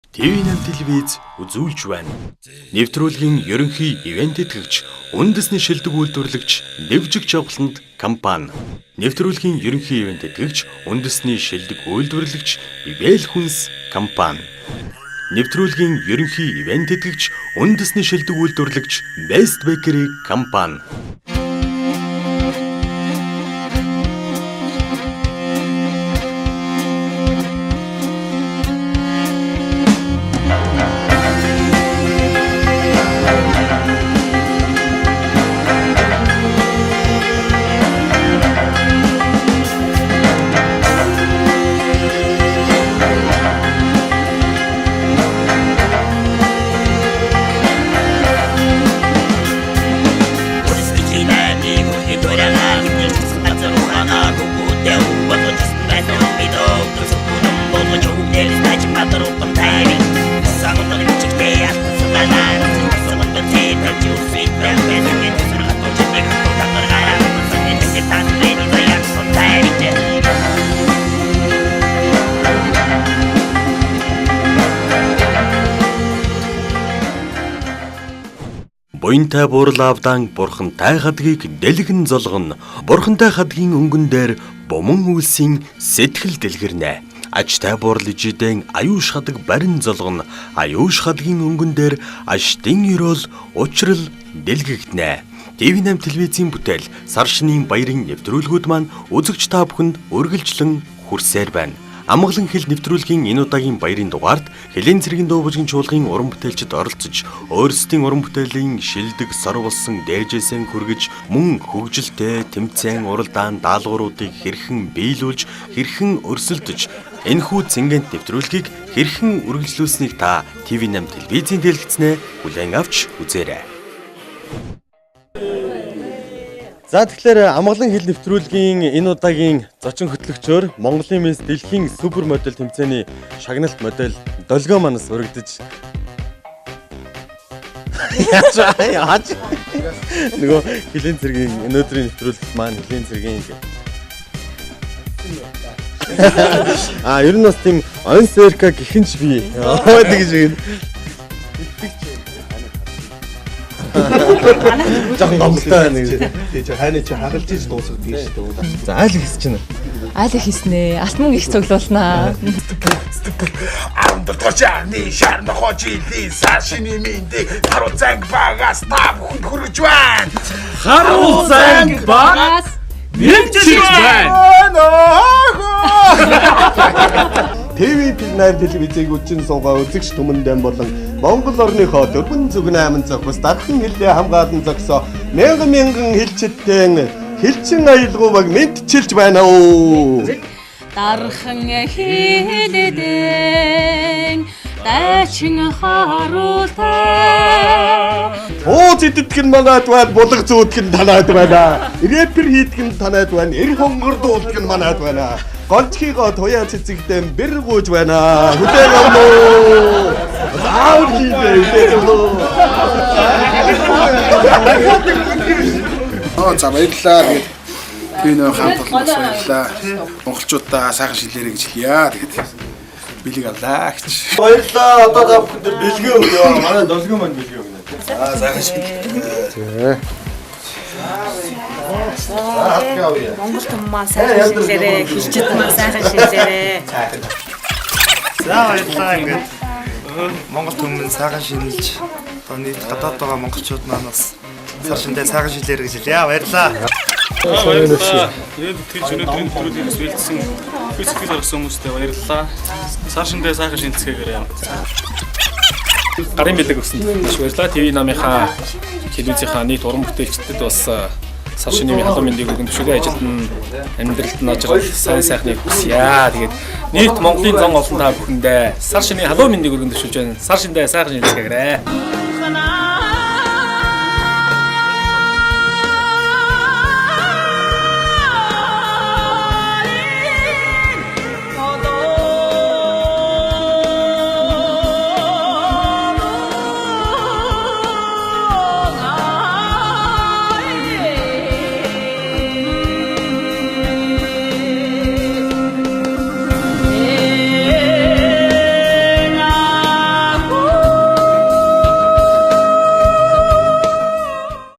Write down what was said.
ТV8 телевиз үзүүлж байна. Нэвтрүүлгийн ерөнхий ивент тэтгэгч, үндэсний шилдэг үйлдвэрлэгч, Нэвжигч авланд компани. Нэвтрүүлгийн ерөнхий ивент тэтгэгч, үндэсний шилдэг үйлдвэрлэгч, Ивэл хүнс компани. Нэвтрүүлгийн ерөнхий ивент тэтгэгч, үндэсний шилдэг үйлдвэрлэгч, Best Bakery компани. Буянтай буурлаавдан бурхантай хадгийг дэлгэн золгоно. Бурхантай хадгийн өнгөн дээр бомон үлсийн сэтгэл дэлгэрнэ. Ажтай буурал ижидэн аюуш хадаг барин золгоно. Аюуш хадгийн өнгөн дээр аштын өрөөл учрал дэлгэгдэнэ. ТV8 телевизийн бүтээл сар шинийн баярын нэвтрүүлгүүд маань үзэгч та бүхэнд үргэлжлэн хүрсээр байна. Амгалан хэл нэвтрүүлгийн энэ удаагийн баярын дугаард Хэлен цэргийн дуу бүжгийн чуулгын уран бүтээлчид оролцож өөрсдийн уран бүтээлийн шилдэг сор болсон дээжээсээ хүргэж мөн хөгжилтэй тэмцээн уралдаан даалгавруудыг хэрхэн биелүүлж хэрхэн өрсөлдөж энэхүү цэнгэнт нэвтрүүлгийг хэрхэн үргэлжлүүлсэнийг та ТV8 телевизийн дэлгэцнээ хүлээн авч үзээрэй. За тэгэхээр амгалан хэл нэвтрүүлгийн энэ удаагийн зочин хөтлөгчөөр Монголын мисс дэлхийн супер модель тэмцээний шагналт модель Долгио манаас өргөдөж яаж нөгөө Хэлен цэргийн өнөөдрийн нэвтрүүлэгт маань Хэлен цэргийн ер нь бас тийм онсерка гихэнч би тэгж юм. Жахан гомдтой байна гэж. Тэгээ хайна чи хагалж иж дуусах тийм шүү дээ. За айл хийс чинь. Айл хийснэ. Алтман их цуглуулнаа. Амдточааны шарна хочили сашины миндэг харуу занг багаас та бүхэнд хүргэж байна. Харуу занг багаас нэмжиж байна. ТV8 телевизийг үжин суугаа үзэгч түмэндэн болон Монгол орныхоо дөрвөн зүг 8 зохиос дархан хэлээ хамгаалan зогсоо мянган хэлчихдээ хэлчин аялгуу баг мэдчилж байна оо. Дархан хэлэдэн дачин харуултаа. Оо зэтгэн манайд байна, булга зүүдгэн танайд байна. Рэпер хийдгэн танайд байна, эр хонгор дуулгэн манайд байна. Голчхийгоо туяа цэцэгдэн бэр гууж байна. Хүлээн авна уу? Заавал хийдэй үү? За баярлалаа. Тэгээд би нөө хамт олон баярлалаа. Монголчуудаа сайхан шилээрэй гэж хэлье. Тэгээд бэлэг авлаа гэж. Баярлалаа. Одоо та бүхэнд бэлгээ өгөө. Манай Долгио маань бэлгээ өгнө. Сайхан шилээ. Монгол том маань сайхан шилээрээ, хилчид маань сайхан шилээрээ. За баярлалаа ингээд Монгол түмэн сайхан шинэлж одоо нийт гадаад байгаа монголчууд маань бас сар шиндээ сайхан шилээр гэж хэлье. Баярлалаа. Тэгээд тэтгэж өнөөдрийн нэвтрүүлгээс бэлдсэн физикэл орсон хүмүүстээ баярлалаа. Сар шиндээ сайхан шинэлцгээгээрээ. Гарын бэлэг өгсөнд маш баярлалаа. ТV8-ийнхаа телевизийнхаа нийт уран бүтээлчдэд бас сар шинийн халуун мэндийг өгөн төшөгийн ажилд нь амьдралд нь ажрал сайн сайхныг хүсье. Тэгээд нийт Монголын зан олон та бүхэндээ сар шинийн халуун мэндийг өгөн төшөж байна. Сар шиндээ сайхан шинэлцгээгээрээ.